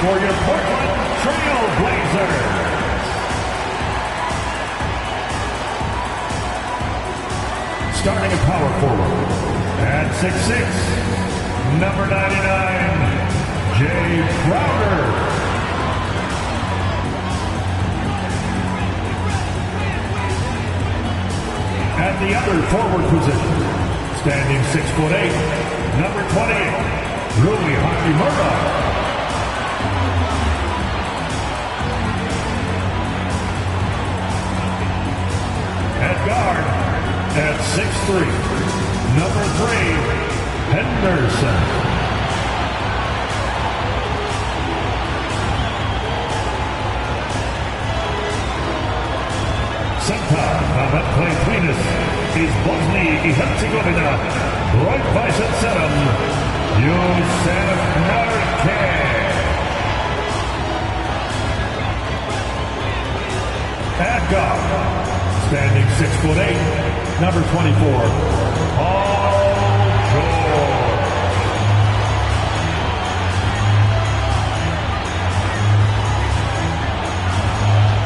for your Portland Trail Blazers. Starting at power forward, at 6'6", number 99, Jay Crowder. At the other forward position, standing 6'8", number 28, Rui Hachimura. At guard, at 6'3", number 3, Henderson. Center of that play cleanest is Bosnia and Herzegovina, right bicep seven, Yusef Nurkic. At guard, standing 6'8", number 24, Paul George.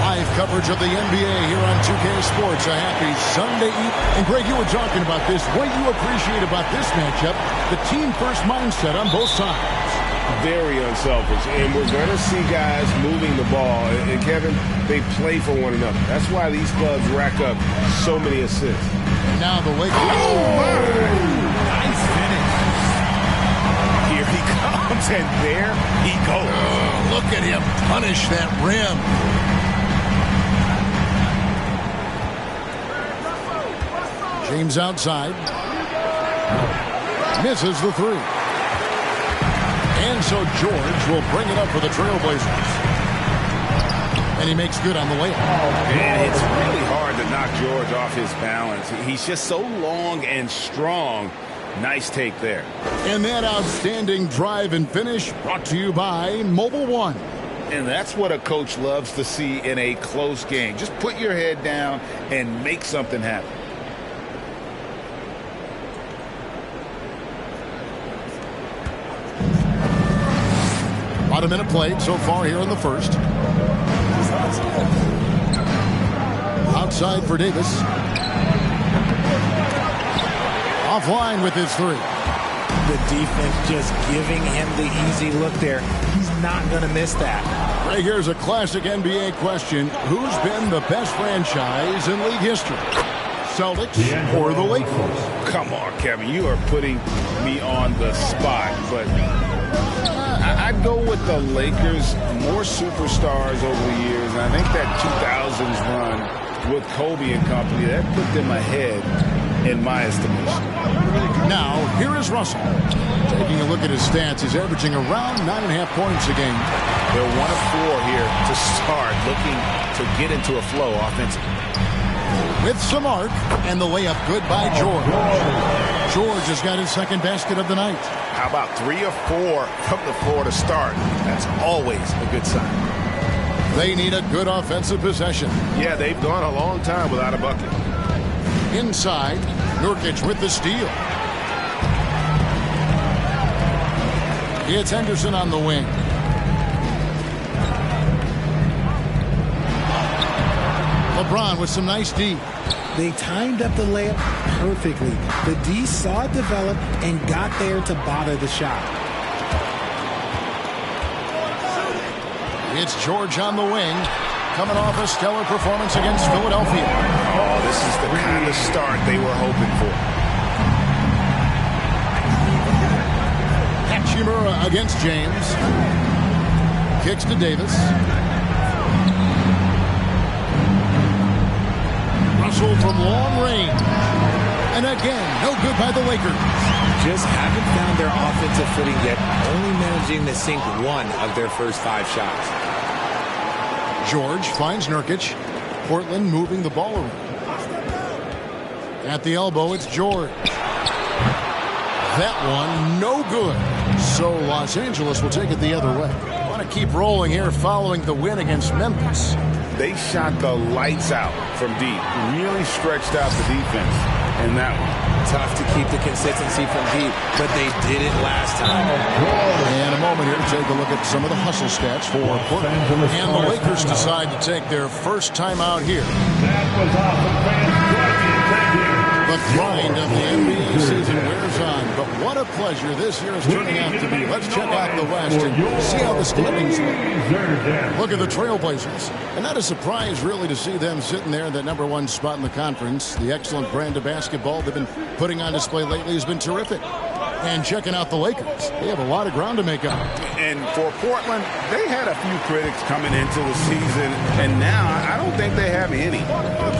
Live coverage of the NBA here on 2K Sports. A happy Sunday evening. And Greg, you were talking about this. What you appreciate about this matchup, the team-first mindset on both sides. Very unselfish, and we're going to see guys moving the ball. And Kevin, they play for one another. That's why these clubs rack up so many assists. And now the Lakers. Oh, my! Nice finish. Here he comes, and there he goes. Oh, look at him punish that rim. James outside. Misses the three. And so George will bring it up for the Trailblazers. And he makes good on the layup. Man, it's really hard to knock George off his balance. He's just so long and strong. Nice take there. And that outstanding drive and finish brought to you by Mobile One. And that's what a coach loves to see in a close game. Just put your head down and make something happen. About a minute played so far here in the first. Outside for Davis. Offline with his three. The defense just giving him the easy look there. He's not going to miss that. Right, here's a classic NBA question. Who's been the best franchise in league history? Celtics or the Lakers? Come on, Kevin. You are putting me on the spot, but I'd go with the Lakers. More superstars over the years, and I think that 2000s run with Kobe and company, that put them ahead in my estimation. Now, here is Russell. Taking a look at his stats, he's averaging around 9.5 points a game. They're 1 of 4 here to start, looking to get into a flow offensively. With some arc, and the layup good by George. George has got his second basket of the night. How about 3 of 4 from the floor to start? That's always a good sign. They need a good offensive possession. Yeah, they've gone a long time without a bucket. Inside, Nurkic with the steal. It's Henderson on the wing. LeBron with some nice D. They timed up the layup perfectly. The D saw it develop and got there to bother the shot. It's George on the wing, coming off a stellar performance against Philadelphia. Oh, this is the kind of start they were hoping for. Hachimura against James. Kicks to Davis. Russell from long range. And again, no good by the Lakers. Just haven't found their offensive footing yet, only managing to sink 1 of their first 5 shots. George finds Nurkic. Portland moving the ball around. At the elbow, it's George. That one, no good. So Los Angeles will take it the other way. Want to keep rolling here following the win against Memphis. They shot the lights out from deep. Really stretched out the defense. in that one. Tough to keep the consistency from deep, but they did it last time. And a moment here to take a look at some of the hustle stats for Portland. And the Lakers decide to take their first time out here. That was awesome, fans. Thank you. The grind of the NBA season wears on, but what a pleasure this year is turning out to be. Let's check out the West and see how the standings look. Look at the Trailblazers. And not a surprise, really, to see them sitting there in that #1 spot in the conference. The excellent brand of basketball they've been putting on display lately has been terrific. And checking out the Lakers, they have a lot of ground to make up. And for Portland, they had a few critics coming into the season, and now I don't think they have any.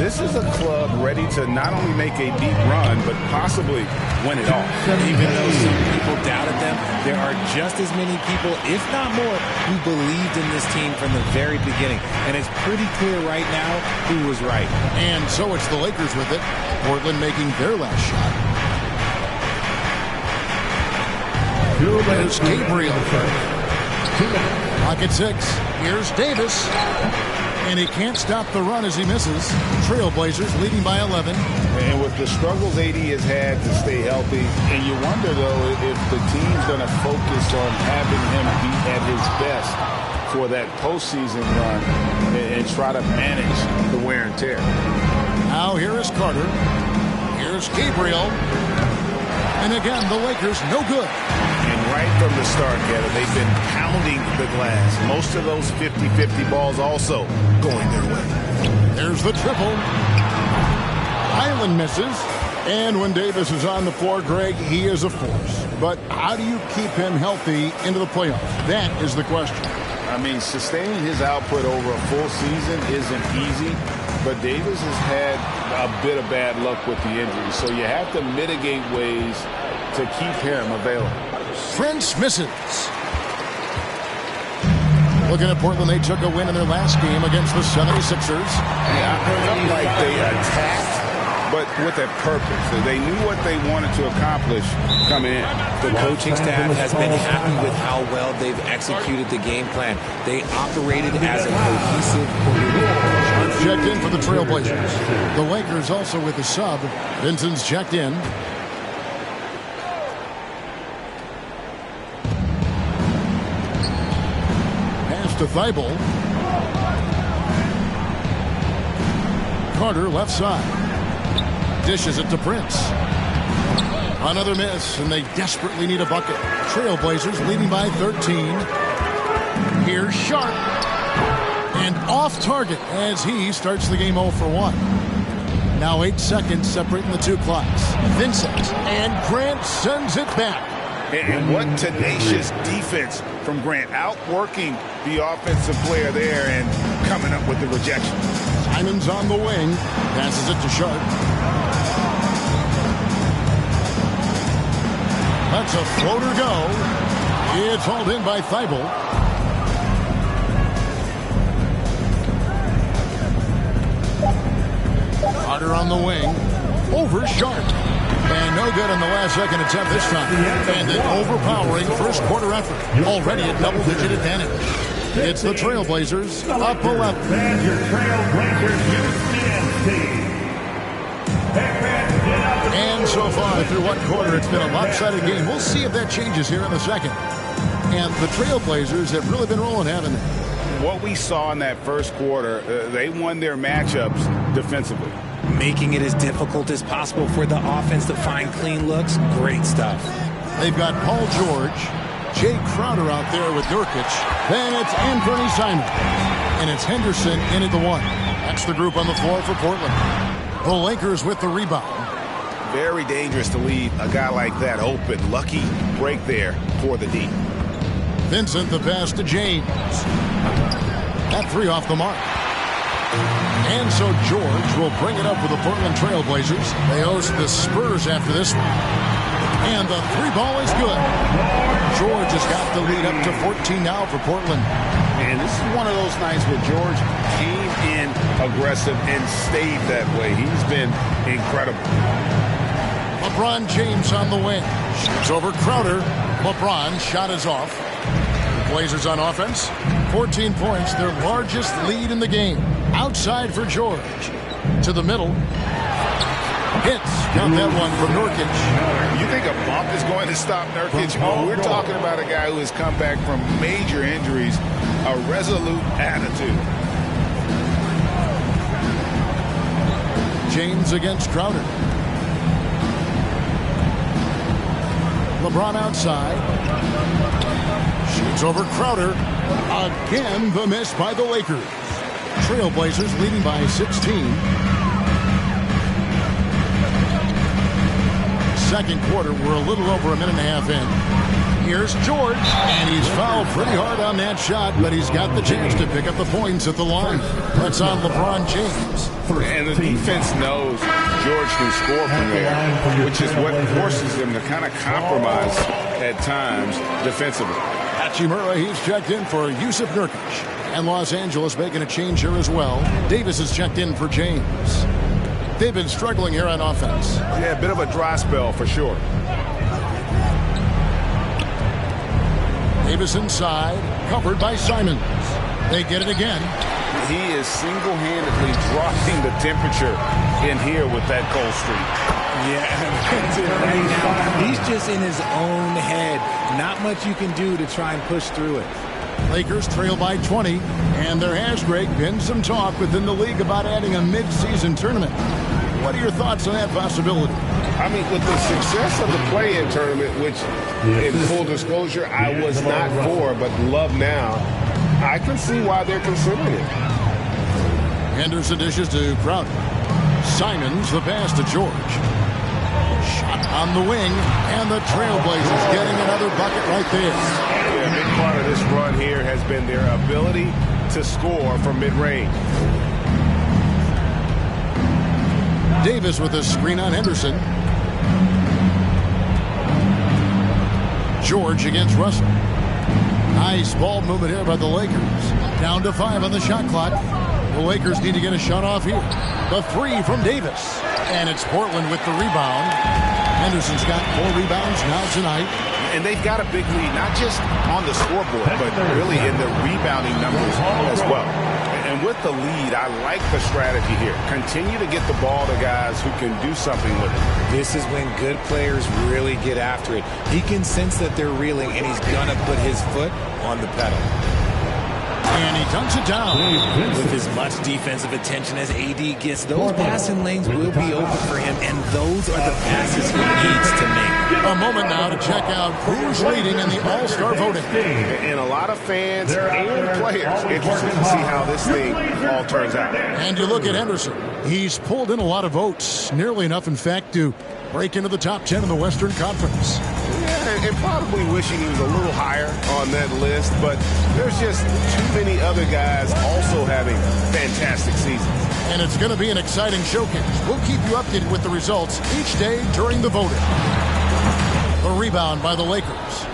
This is a club ready to not only make a deep run, but possibly win it all. Even though some people doubted them, there are just as many people, if not more, who believed in this team from the very beginning. And it's pretty clear right now who was right. And so it's the Lakers with it. Portland making their last shot. There's Gabriel. Pocket 6. Here's Davis. And he can't stop the run as he misses. Trailblazers leading by 11. And with the struggles AD has had to stay healthy, and you wonder, though, if the team's going to focus on having him be at his best for that postseason run and try to manage the wear and tear. Now here is Carter. Here's Gabriel. And again, the Lakers no good. And right from the start, Kevin, they've been pounding the glass. Most of those 50-50 balls also going their way. There's the triple. Island misses. And when Davis is on the floor, Greg, he is a force. But how do you keep him healthy into the playoffs? That is the question. I mean, sustaining his output over a full season isn't easy, but Davis has had a bit of bad luck with the injury, so you have to mitigate ways to keep him available. Prince misses. Looking at Portland, they took a win in their last game against the 76ers. Yeah, it looked like they attacked, but with a purpose. They knew what they wanted to accomplish coming in. The coaching staff has been happy with how well they've executed the game plan. They operated as a cohesive group. Checked in for the Trailblazers. The Lakers also with a sub. Vincent's checked in. Pass to Thibault. Carter left side. Dishes it to Prince. Another miss, and they desperately need a bucket. Trailblazers leading by 13. Here's Sharp. And off target as he starts the game 0 for 1. Now 8 seconds separating the two clocks. Vincent and Grant sends it back. And what tenacious defense from Grant, outworking the offensive player there and coming up with the rejection. Simon's on the wing. Passes it to Sharp. That's a floater go. It's hauled in by Thibault. Carter on the wing. Over Sharp. And no good on the last second attempt this time. And an overpowering first quarter effort. Already a double-digit advantage. It's the Trailblazers up 11. And your Trailblazers UCNC. And so far through one quarter, it's been a lopsided game. We'll see if that changes here in the second. And the Trailblazers have really been rolling, haven't they? What we saw in that first quarter, they won their matchups defensively. Making it as difficult as possible for the offense to find clean looks. Great stuff. They've got Paul George, Jay Crowder out there with Nurkic. Then it's Anthony Simons. And it's Henderson in at the 1. That's the group on the floor for Portland. The Lakers with the rebound. Very dangerous to leave a guy like that open. Lucky break there for the D. Vincent the pass to James. That 3 off the mark. And so George will bring it up with the Portland Trailblazers. They host the Spurs after this one. And the 3 ball is good. George has got the lead up to 14 now for Portland. And this is one of those nights where George came in aggressive and stayed that way. He's been incredible. LeBron James on the wing. Shoots over Crowder. LeBron shot is off. The Blazers on offense. 14 points, their largest lead in the game. Outside for George. To the middle. Hits. Count that one from Nurkic. You think a bump is going to stop Nurkic? We're talking about a guy who has come back from major injuries, a resolute attitude. James against Crowder. LeBron outside. Shoots over Crowder. Again, the miss by the Lakers. Trailblazers leading by 16. Second quarter, we're a little over a minute and a half in. Here's George, and he's fouled pretty hard on that shot, but he's got the chance to pick up the points at the line. That's on LeBron James. And the defense knows George can score from there, which is what forces them to kind of compromise at times defensively. Hachimura, he's checked in for Yusuf Nurkic. And Los Angeles making a change here as well. Davis is checked in for James. They've been struggling here on offense. Yeah, a bit of a dry spell for sure. Davis inside, covered by Simons. They get it again. He is single-handedly dropping the temperature in here with that cold streak. Yeah, right now, he's just in his own head. Not much you can do to try and push through it. Lakers trail by 20, and there has, Greg, been some talk within the league about adding a mid-season tournament. What are your thoughts on that possibility? I mean, with the success of the play-in tournament, which, in full disclosure, I was not for, but love now, I can see why they're considering it. Henderson dishes to Crowder. Simons, the pass to George. Shot on the wing, and the Trailblazers getting another bucket right there. Yeah, a big part of this run here has been their ability to score from mid-range. Davis with a screen on Henderson. George against Russell. Nice ball movement here by the Lakers. Down to 5 on the shot clock. The Lakers need to get a shot off here. The 3 from Davis. And it's Portland with the rebound. Henderson's got 4 rebounds now tonight. And they've got a big lead, not just on the scoreboard, but really in the rebounding numbers as well. And with the lead, I like the strategy here. Continue to get the ball to guys who can do something with it. This is when good players really get after it. He can sense that they're reeling, and he's going to put his foot on the pedal. And he dunks it down. With as much defensive attention as AD gets, those passing lanes will be open for him, and those are the passes he needs to make. A moment now to check out who's leading in the All-Star voting. And a lot of fans and players interested to see how this thing all turns out. And you look at Henderson. He's pulled in a lot of votes, nearly enough, in fact, to break into the top 10 in the Western Conference. Yeah, and probably wishing he was a little higher on that list, but there's just too many other guys also having fantastic seasons. And it's going to be an exciting showcase. We'll keep you updated with the results each day during the voting. The rebound by the Lakers.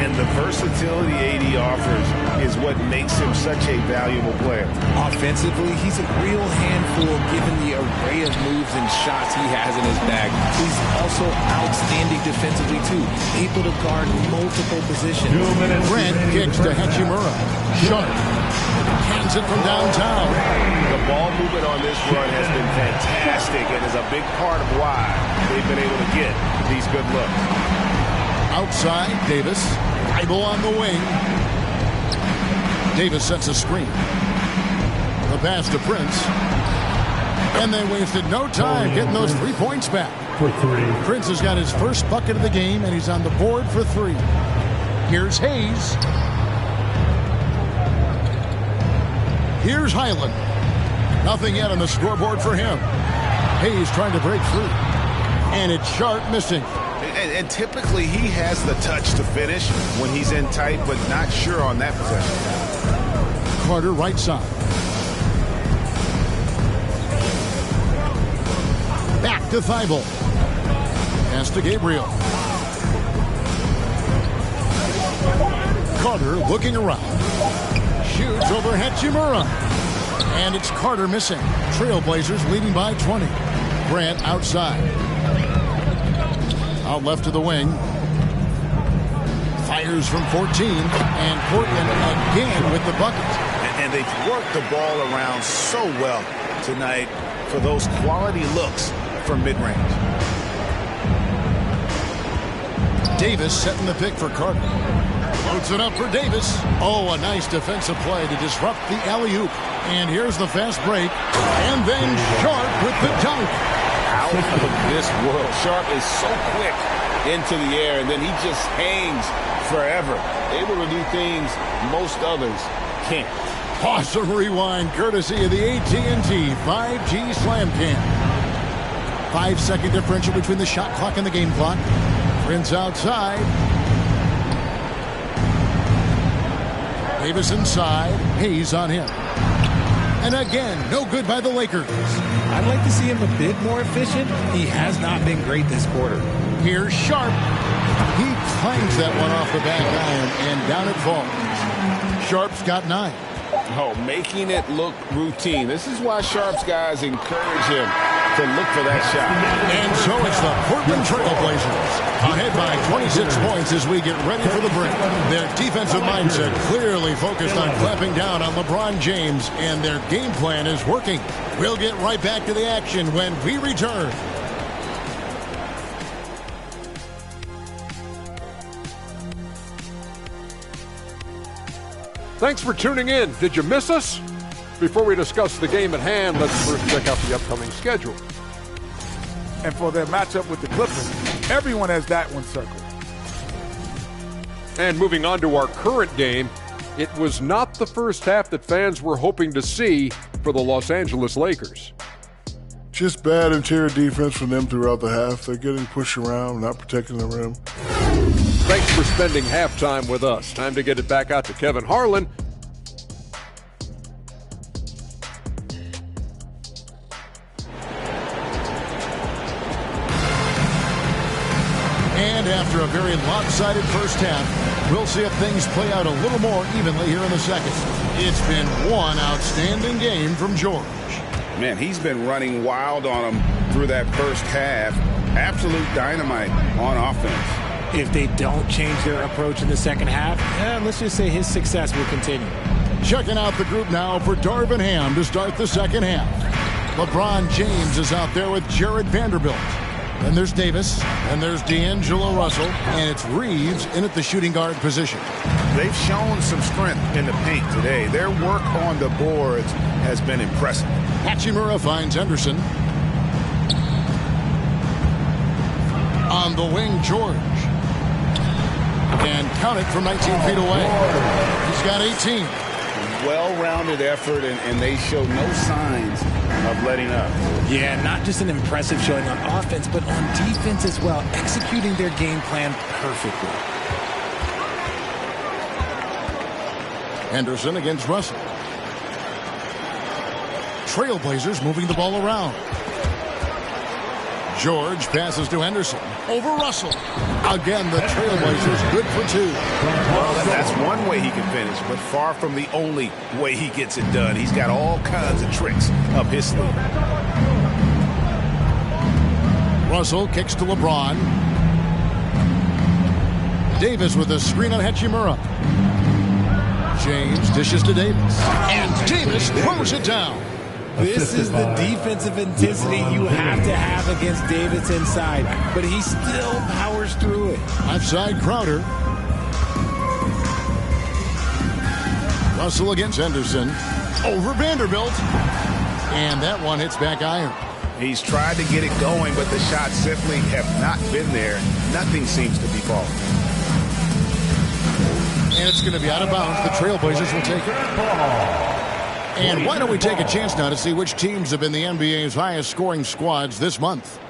And the versatility AD offers is what makes him such a valuable player. Offensively, he's a real handful given the array of moves and shots he has in his bag. He's also outstanding defensively, too, able to guard multiple positions. Grant kicks to Hachimura. Sharp hands it from downtown. The ball movement on this run has been fantastic and is a big part of why they've been able to get these good looks. Outside, Davis. Bible on the wing. Davis sets a screen. The pass to Prince. And they wasted no time getting those 3 points back. For 3. Prince has got his first bucket of the game, and he's on the board for 3. Here's Hayes. Here's Highland. Nothing yet on the scoreboard for him. Hayes trying to break free. And it's Sharp missing. And typically he has the touch to finish when he's in tight, but not sure on that possession. Carter right side. Back to Thibault. Pass to Gabriel. Carter looking around. Shoots over Hachimura. And it's Carter missing. Trailblazers leading by 20. Grant outside. Out left to the wing. Fires from 14. And Portland again with the bucket. And they've worked the ball around so well tonight for those quality looks from mid-range. Davis setting the pick for Carter. Loads it up for Davis. Oh, a nice defensive play to disrupt the alley-oop. And here's the fast break. And then Sharp with the dunk. Out of this world. Sharp is so quick into the air, and then he just hangs forever. Able to do things most others can't. Awesome rewind courtesy of the AT&T 5G Slam Cam. 5-second differential between the shot clock and the game clock. Prince outside. Davis inside. Hayes on him. And again, no good by the Lakers. I'd like to see him a bit more efficient. He has not been great this quarter. Here's Sharp. He clangs that one off the back iron, and down it falls. Sharp's got 9. Oh, making it look routine. This is why Sharp's guys encourage him to look for that shot. And so it's the Portland Trail Blazers ahead by 26 points as we get ready for the break. Their defensive mindset clearly focused on clamping down on LeBron James, and their game plan is working. We'll get right back to the action when we return. Thanks for tuning in. Did you miss us? Before we discuss the game at hand, let's first check out the upcoming schedule. And for their matchup with the Clippers, everyone has that one circled. And moving on to our current game, it was not the first half that fans were hoping to see for the Los Angeles Lakers. Just bad interior defense from them throughout the half. They're getting pushed around, not protecting the rim. Thanks for spending halftime with us. Time to get it back out to Kevin Harlan. And after a very lopsided first half, we'll see if things play out a little more evenly here in the second. It's been one outstanding game from George. Man, he's been running wild on them through that first half. Absolute dynamite on offense. If they don't change their approach in the second half, let's just say his success will continue. Checking out the group now for Darvin Ham to start the second half. LeBron James is out there with Jared Vanderbilt. Then there's Davis, and there's D'Angelo Russell, and it's Reeves in at the shooting guard position. They've shown some strength in the paint today. Their work on the boards has been impressive. Hachimura finds Henderson. On the wing, George. And count it from 19 feet away. He's got 18. Well-rounded effort, and they show no signs of letting up. Yeah, not just an impressive showing on offense, but on defense as well, executing their game plan perfectly. Henderson against Russell. Trailblazers moving the ball around. George passes to Henderson. Over Russell. Again, the Trailblazers good for 2. Well, that's one way he can finish, but far from the only way he gets it done. He's got all kinds of tricks up his sleeve. Russell kicks to LeBron. Davis with a screen on Hachimura. James dishes to Davis. And Davis throws it down. This is the defensive intensity you have to have against Davis inside, but he still powers through it. Outside Crowder. Russell against Henderson. Over Vanderbilt. And that one hits back iron. He's tried to get it going, but the shots simply have not been there. Nothing seems to be falling. And it's going to be out of bounds. The Trailblazers will take it. And why don't we take a chance now to see which teams have been the NBA's highest scoring squads this month.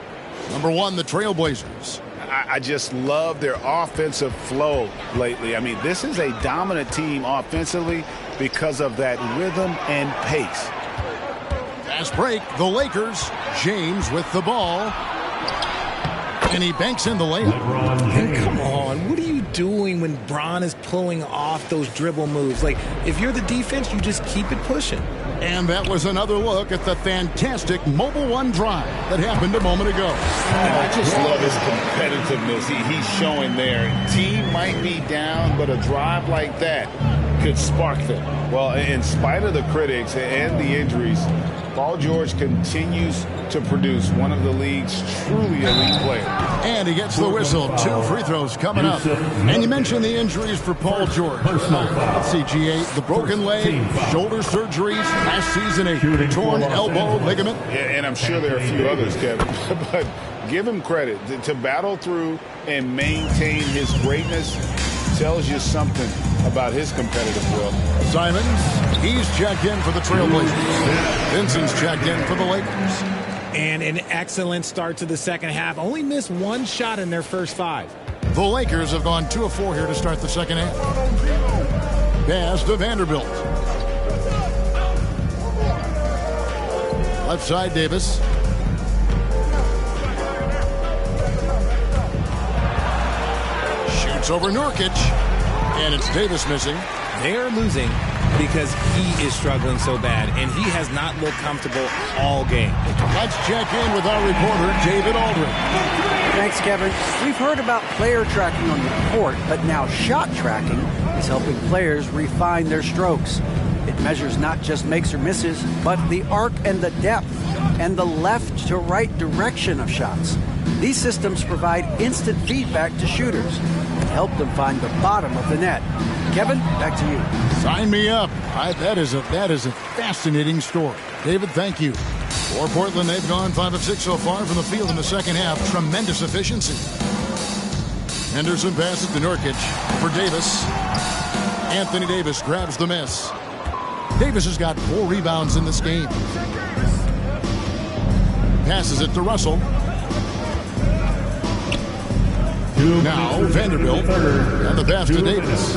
Number 1, the Trailblazers. I just love their offensive flow lately. I mean, this is a dominant team offensively because of that rhythm and pace. Fast break, the Lakers. James with the ball. And he banks in the layup. And come on, what are you doing when Bron is pulling off those dribble moves? Like, if you're the defense, you just keep it pushing. And that was another look at the fantastic Mobile One drive that happened a moment ago. And I just love his competitiveness he's showing there. Team might be down, but a drive like that could spark them. Well, in spite of the critics and the injuries, Paul George continues to produce one of the league's truly elite players. And he gets the whistle. 2 free throws coming up. And you mentioned the injuries for Paul George. Let's see, GA, the broken leg, shoulder surgeries, last season a torn elbow ligament. Yeah, and I'm sure there are a few others, Kevin. But give him credit. To battle through and maintain his greatness tells you something about his competitive will. Simons, he's checked in for the Trailblazers. Vincent's checked in for the Lakers. And an excellent start to the second half. Only missed 1 shot in their first 5. The Lakers have gone 2 of 4 here to start the second half. Pass to Vanderbilt. Left side, Davis. Shoots over Nurkic. And it's Davis missing. They're losing because he is struggling so bad, and he has not looked comfortable all game. Let's check in with our reporter, David Aldridge. Thanks, Kevin. We've heard about player tracking on the court, but now shot tracking is helping players refine their strokes. It measures not just makes or misses, but the arc and the depth and the left to right direction of shots. These systems provide instant feedback to shooters and help them find the bottom of the net. Kevin, back to you. Sign me up. That is a fascinating story. David, thank you. For Portland, they've gone 5 of 6 so far from the field in the second half. Tremendous efficiency. Henderson passes to Nurkic for Davis. Anthony Davis grabs the miss. Davis has got 4 rebounds in this game. Passes it to Russell. Now Vanderbilt and the pass to Davis.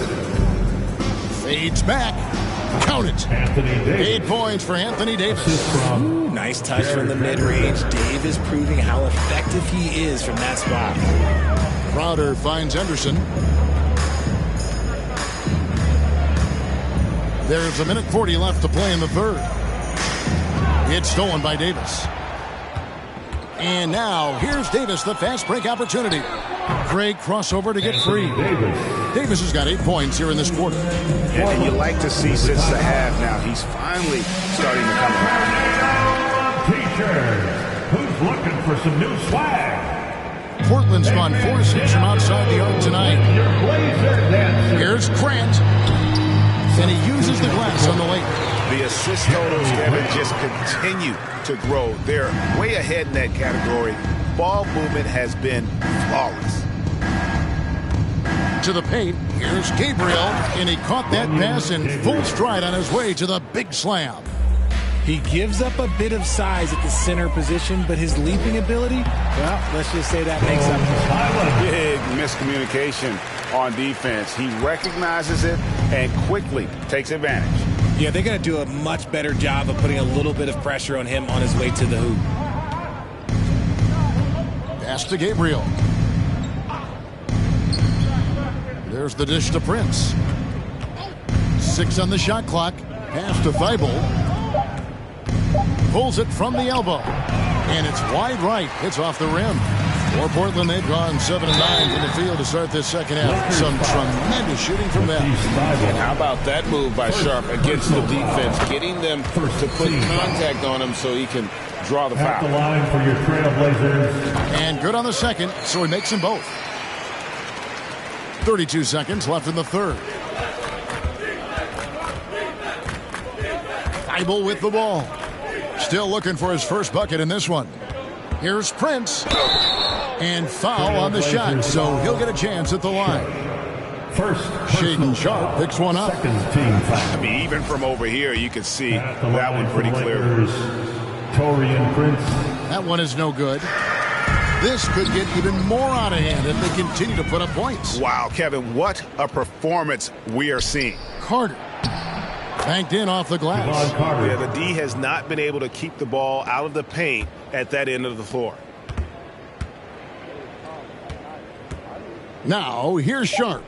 Fades back. Count it. 8 points for Anthony Davis. Ooh, nice touch from the mid-range. Davis proving how effective he is from that spot. Crowder finds Henderson. There's 1:40 left to play in the third. It's stolen by Davis. And now, here's Davis, the fast break opportunity. Great crossover to get free. Davis has got 8 points here in this quarter. And you like to see since the half now, he's finally starting to come around. T-shirts. Who's looking for some new swag? Portland's gone 4-6 from outside the arc tonight. Here's Grant. And he uses the glass on the late. The assist totals, Kevin, just continue to grow. They're way ahead in that category. Ball movement has been flawless. To the paint, here's Gabriel, and he caught that pass in full stride on his way to the big slam. He gives up a bit of size at the center position, but his leaping ability, well, let's just say that makes up for it. Big miscommunication on defense. He recognizes it and quickly takes advantage. Yeah, they're going to do a much better job of putting a little bit of pressure on him on his way to the hoop. Pass to Gabriel. There's the dish to Prince. 6 on the shot clock. Pass to Thibault. Pulls it from the elbow. And it's wide right. It's off the rim. For Portland, they've gone 7 of 9 from the field to start this second half. Some tremendous shooting from them. And how about that move by Sharp against the defense, getting them to put contact on him so he can draw the foul. At the line for your Trailblazers. And good on the second, so he makes them both. 32 seconds left in the third. Thibault with the ball. Still looking for his first bucket in this one. Here's Prince. And foul on the shot, so he'll get a chance at the line. First, Shaedon Sharpe picks one up. I mean, even from over here, you can see that one pretty clearly. Taurean Prince. That one is no good. This could get even more out of hand if they continue to put up points. Wow, Kevin, what a performance we are seeing. Carter banked in off the glass. Yeah, the D has not been able to keep the ball out of the paint at that end of the floor. Now, here's Sharpe.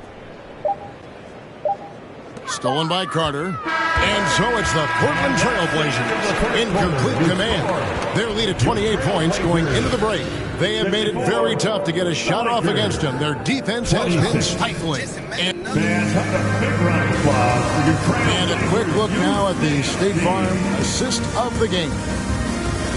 Stolen by Carter. And so it's the Portland Trailblazers in complete command. Their lead at 28 points going into the break. They have made it very tough to get a shot off against them. Their defense has been stifling. And Fans have a big round of applause for your trail. And a quick look now at the State Farm assist of the game.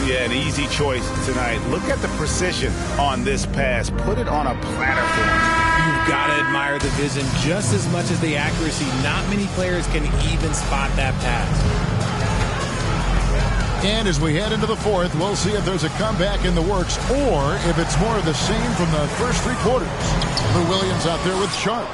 Yeah, an easy choice tonight. Look at the precision on this pass. Put it on a platter for him. You've got to admire the vision just as much as the accuracy. Not many players can even spot that pass. And as we head into the fourth, we'll see if there's a comeback in the works or if it's more of the same from the first three quarters. Lou Williams out there with Sharp.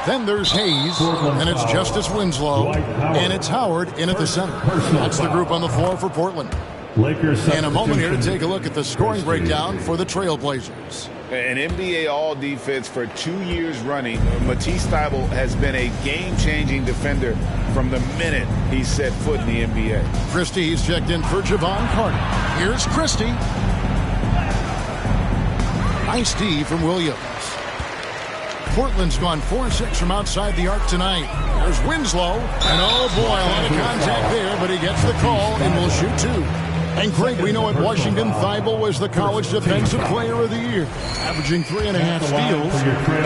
Then there's Hayes, and it's Justice Winslow, and it's Howard in at the center. That's the group on the floor for Portland. Lakers. And a moment here to take a look at the scoring breakdown for the Trailblazers. An NBA All-Defense for 2 years running. Matisse Thybulle has been a game-changing defender from the minute he set foot in the NBA. Christie, he's checked in for Javon Carter. Here's Christie. Ice-T from Williams. Portland's gone 4-6 from outside the arc tonight. There's Winslow. And oh boy, a lot of contact there, but he gets the call and will shoot two. And Craig, we know at Washington, Thybulle was the college defensive player of the year, averaging 3.5 steals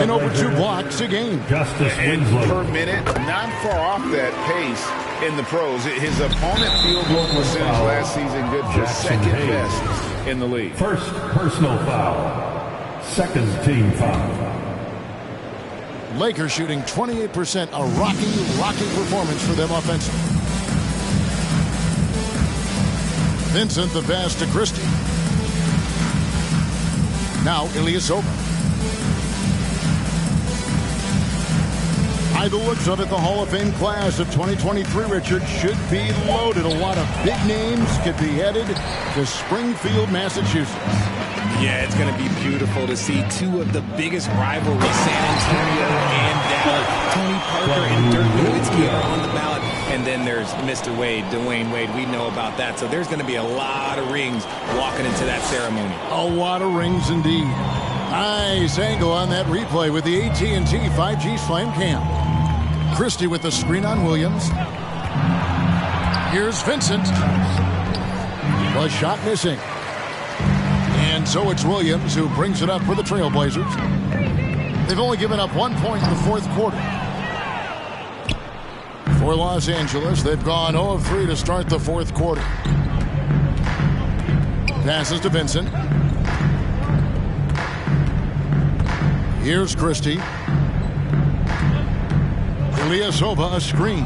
and over 2 blocks a game. Justice Winslow. Per minute, not far off that pace in the pros. His opponent field goal percentage last season good for second best in the league. First personal foul. Second team foul. Lakers shooting 28%, a rocky performance for them offensively. Vincent, the pass to Christie. Now Ilyasova. By the looks of it, the Hall of Fame class of 2023, Richard, should be loaded. A lot of big names could be headed to Springfield, Massachusetts. Yeah, it's going to be beautiful to see two of the biggest rivalries, San Antonio and Dallas. Tony Parker and Dirk Nowitzki are on the ballot. And then there's Mr. Wade, Dwayne Wade. We know about that. So there's going to be a lot of rings walking into that ceremony. A lot of rings indeed. Nice angle on that replay with the AT&T 5G Slam Cam. Christie with the screen on Williams. Here's Vincent. The shot missing. And so it's Williams who brings it up for the Trailblazers. They've only given up 1 point in the fourth quarter. For Los Angeles, they've gone 0 of 3 to start the fourth quarter. Passes to Vincent. Here's Christie. Ilyasova, a screen.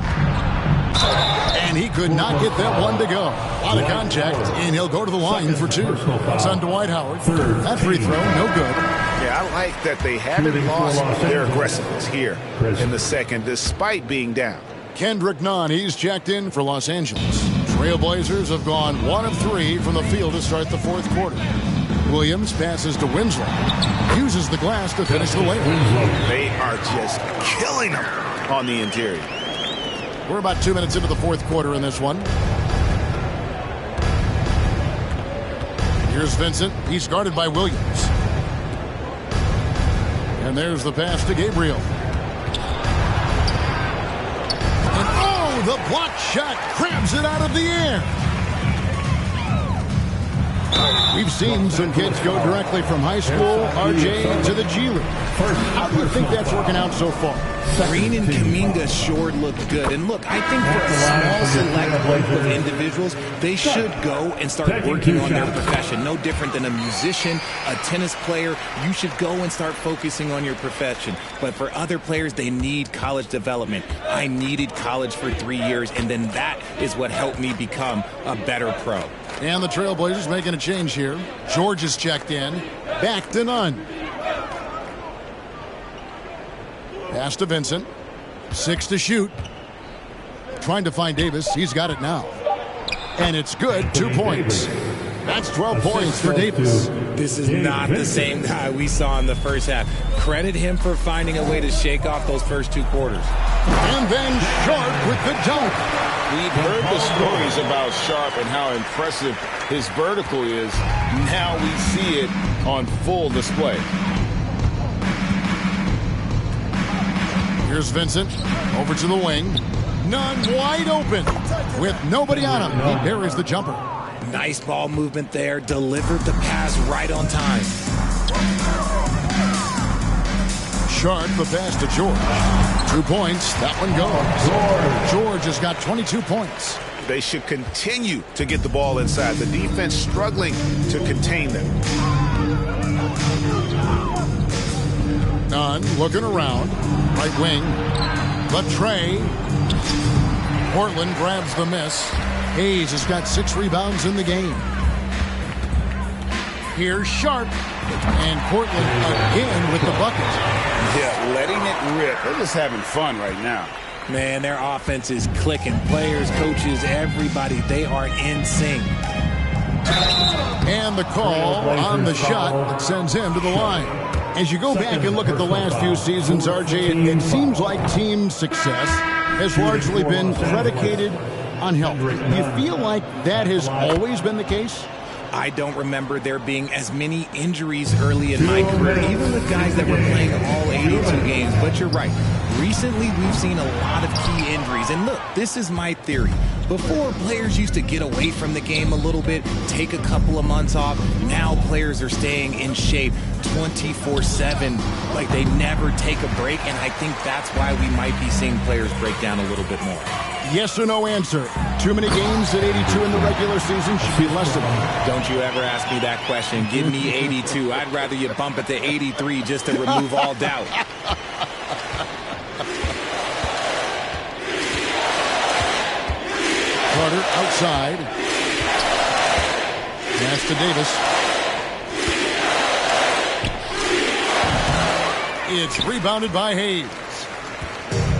And he could not get that one to go. A lot of contact, and he'll go to the line for 2. It's on Dwight Howard. That free throw, no good. Yeah, I like that they haven't lost their aggressiveness here in the second, despite being down. Kendrick Nunn, he's checked in for Los Angeles. Trailblazers have gone 1 of 3 from the field to start the fourth quarter. Williams passes to Winslow. Uses the glass to finish the layup. They are just killing them on the interior. We're about 2 minutes into the fourth quarter in this one. Here's Vincent. He's guarded by Williams. And there's the pass to Gabriel. And oh, the block shot grabs it out of the air. We've seen some kids go directly from high school, RJ, to the G League. How do you think that's working out so far? Green and Kuminga sure look good. And look, I think for a small select group of individuals, they should go and start working on their profession. No different than a musician, a tennis player. You should go and start focusing on your profession. But for other players, they need college development. I needed college for 3 years, and then that is what helped me become a better pro. And the Trailblazers making a change here. George is checked in. Back to Nunn. Pass to Vincent. 6 to shoot. Trying to find Davis. He's got it now. And it's good. 2 points. That's 12 points for Davis. This is not the same guy we saw in the first half. Credit him for finding a way to shake off those first 2 quarters. And then Sharp with the dunk. We've heard the stories about Sharp and how impressive his vertical is. Now we see it on full display. Here's Vincent. Over to the wing. Nunn wide open. With nobody on him. He buries the jumper. Nice ball movement there. Delivered the pass right on time. Sharp, the pass to George. 2 points. That one goes. George has got 22 points. They should continue to get the ball inside. The defense struggling to contain them. Nunn looking around. Right wing. Latray. Portland grabs the miss. Hayes has got 6 rebounds in the game. Here's Sharp. And Portland again with the bucket. Yeah, letting it rip. They're just having fun right now. Man, their offense is clicking. Players, coaches, everybody, they are in sync. And the call on the shot that sends him to the line. As you go back and look at the last few seasons, RJ, it seems like team success has largely been predicated on health. Do you feel like that has always been the case? I don't remember there being as many injuries early in my career, even with guys that were playing all 82 games. But you're right. Recently, we've seen a lot of key injuries. And look, this is my theory. Before, players used to get away from the game a little bit, take a couple of months off. Now players are staying in shape 24/7, like they never take a break. And I think that's why we might be seeing players break down a little bit more. Yes or no answer. Too many games at 82 in the regular season should be less of them. Don't you ever ask me that question. Give me 82. I'd rather you bump it to 83 just to remove all doubt. Carter outside. Pass to Davis. It's rebounded by Hayes.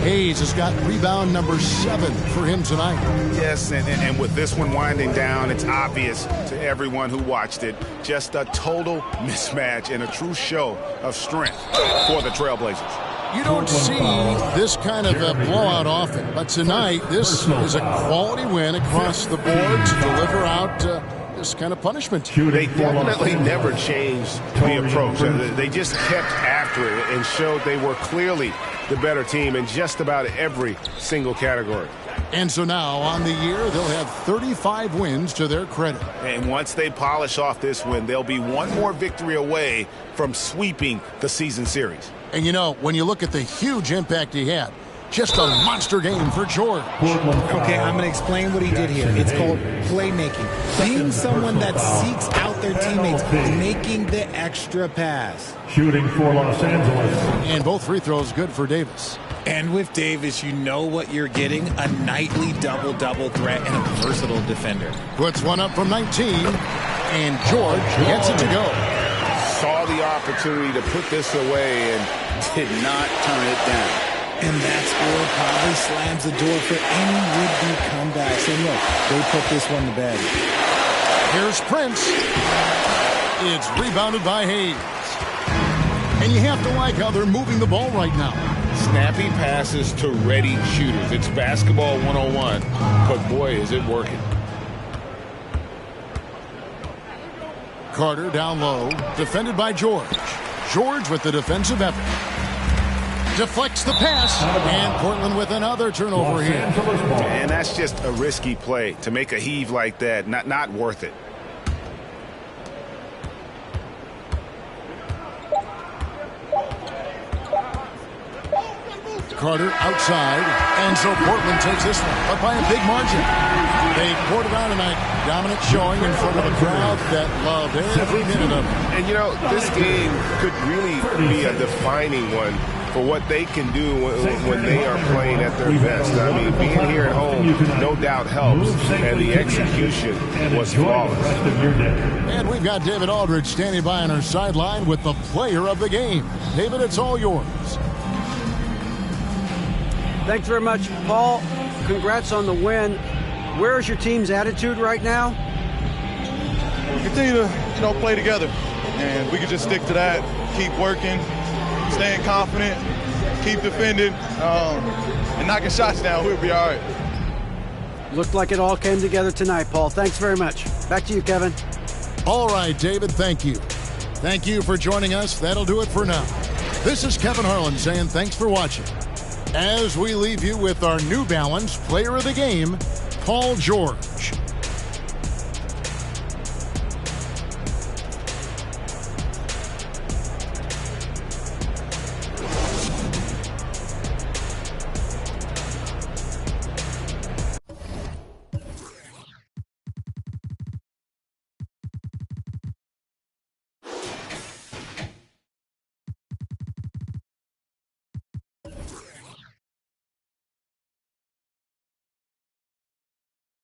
Hayes has got rebound number 7 for him tonight. Yes, and with this one winding down, it's obvious to everyone who watched it. Just a total mismatch and a true show of strength for the Trailblazers. You don't see this kind of a blowout often, but tonight this is a quality win across the board to deliver out this kind of punishment. They definitely never changed the approach. They just kept after it and showed they were clearly the better team in just about every single category. And so now on the year, they'll have 35 wins to their credit. And once they polish off this win, they'll be one more victory away from sweeping the season series. And you know, when you look at the huge impact he had, just a monster game for George. Okay, I'm going to explain what he did here. It's called playmaking. Being someone that seeks out their teammates, making the extra pass. Shooting for Los Angeles. And both free throws good for Davis. And with Davis, you know what you're getting, a nightly double-double threat and a versatile defender. Puts one up from 19, and George gets it to go. Saw the opportunity to put this away and did not turn it down. And that score probably slams the door for any would-be comebacks. And look, they put this one to bed. Here's Prince. It's rebounded by Hayes. And you have to like how they're moving the ball right now. Snappy passes to ready shooters. It's basketball 101, but boy, is it working. Carter down low, defended by George. George with the defensive effort. Deflects the pass, and Portland with another turnover here. And that's just a risky play. To make a heave like that, not worth it. Carter outside, and so Portland takes this one, but by a big margin. They poured it on tonight, dominant showing in front of a crowd that loved every minute of it. And you know, this game could really be a defining one for what they can do when they are playing at their best. I mean, being here at home no doubt helps, and the execution was flawless. And we've got David Aldridge standing by on our sideline with the player of the game. David, it's all yours. Thanks very much, Paul. Congrats on the win. Where's your team's attitude right now? Continue to, play together, and we can just stick to that. Keep working, staying confident, keep defending, and knocking shots down. We'll be all right. Looked like it all came together tonight, Paul. Thanks very much. Back to you, Kevin. All right, David, thank you. Thank you for joining us. That'll do it for now. This is Kevin Harlan saying thanks for watching. As we leave you with our New Balance Player of the Game, Paul George.